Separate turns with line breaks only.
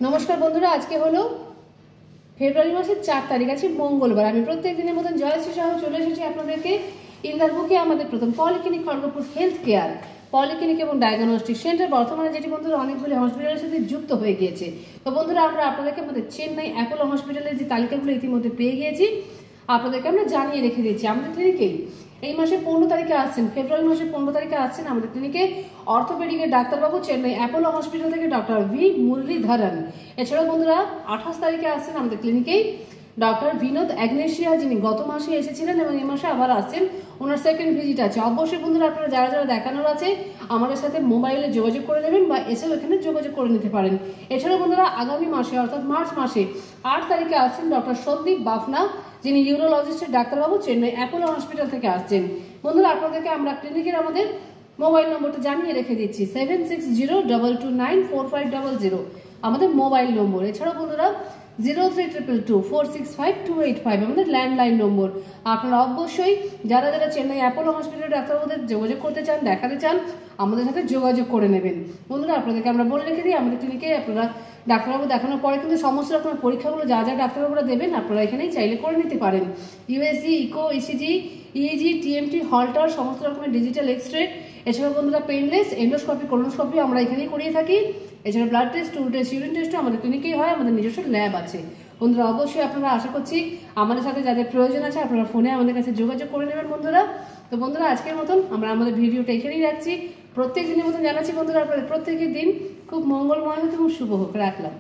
নমস্কার বন্ধুরা, আজকে হলো ফেব্রুয়ারি মাসের 4 তারিখ, আছে মঙ্গলবার। আমি প্রত্যেক দিনের মতন জয়শ্রী সহ চলে এসেছি আপনাদেরকে ইন্দার বুকে আমাদের প্রথম polyclinic Kharagpur health care polyclinic এবং ডায়াগনস্টিক সেন্টার, বর্তমানে যেটি বন্ধুরা অনেকগুলি হসপিটালের সাথে যুক্ত হয়ে গিয়েছে। তো বন্ধুরা, আমরা আপনাদেরকে আমাদের চেন্নাই অ্যাপোলো হসপিটালের যে তালিকাগুলো ইতিমধ্যে পেয়ে গিয়েছি, আপনাদেরকে আমরা জানিয়ে রেখে দিয়েছি। আমাদের ক্লিনিকেই এই মাসে 15 তারিখে আসছেন, ফেব্রুয়ারি মাসের 15 তারিখে আসছেন আমাদের ক্লিনিকে অর্থোপেডিকের ডাক্তারবাবু, চেন্নাই অ্যাপোলো হসপিটাল থেকে ডক্টর ভি মুরলীধরন। এছাড়াও বন্ধুরা 28 তারিখে আসছেন আমাদের ক্লিনিকেই ডক্টর বিনোদ অ্যাগনেশিয়া, যিনি গত মাসে এসেছিলেন এবং এই মাসে আবার আসছেন, ওনার সেকেন্ড ভিজিট আছে। অবশ্যই বন্ধুরা, আপনারা যারা যারা দেখানোর আছে আমাদের সাথে মোবাইলে যোগাযোগ করে নেবেন বা এসেও এখানে যোগাযোগ করে নিতে পারেন। এছাড়াও বন্ধুরা আগামী মাসে অর্থাৎ মার্চ মাসে 8 তারিখে আসছেন ডক্টর সন্দীপ বাফনা, যিনি ইউরোলজিস্টের ডাক্তারবাবু, চেন্নাই অ্যাপোলো হসপিটাল থেকে আসছেন। বন্ধুরা, আপনাদেরকে আমরা ক্লিনিকের আমাদের মোবাইল নম্বরটা জানিয়ে রেখে দিচ্ছি, 7602294500 আমাদের মোবাইল নম্বর। এছাড়াও বন্ধুরা 03222465 আমাদের ল্যান্ডলাইন নম্বর। আপনারা অবশ্যই যারা যারা চেন্নাই অ্যাপোলো হসপিটালের ডাক্তারবাবুদের যোগাযোগ করতে চান, দেখাতে চান, আমাদের সাথে যোগাযোগ করে নেবেন। বন্ধুরা, আপনাদেরকে আমরা বলে রেখে দিই, আমাদের ক্লিনিকে আপনারা ডাক্তারবাবু দেখানোর পরে কিন্তু সমস্ত রকমের পরীক্ষাগুলো যা যা ডাক্তারবাবুরা দেবেন আপনারা এখানেই চাইলে করে নিতে পারেন। USG, echo, ECG, EEG, TMT, Holter, সমস্ত রকমের ডিজিটাল এক্স রে, এছাড়াও বন্ধুরা পেনলেস, এন্ডোস্কপি, কোলোনোস্কপি আমরা এখানেই করিয়ে থাকি। এছাড়া ব্লাড টেস্ট, টুল টেস্ট, ইউরিন টেস্টও আমাদের ক্লিনিকেই হয়, আমাদের নিজস্ব ল্যাব আছে। বন্ধুরা অবশ্যই আপনারা আশা করছি আমাদের সাথে যাদের প্রয়োজন আছে আপনারা ফোনে আমাদের কাছে যোগাযোগ করে নেবেন বন্ধুরা। তো বন্ধুরা, আজকের মতন আমরা আমাদের ভিডিওটা এখানেই রাখছি। প্রত্যেক দিনের মতন জানাচ্ছি বন্ধুরা, আপনাদের প্রত্যেকের দিন খুব মঙ্গলময় হোক এবং শুভ হোক। রাখলাম।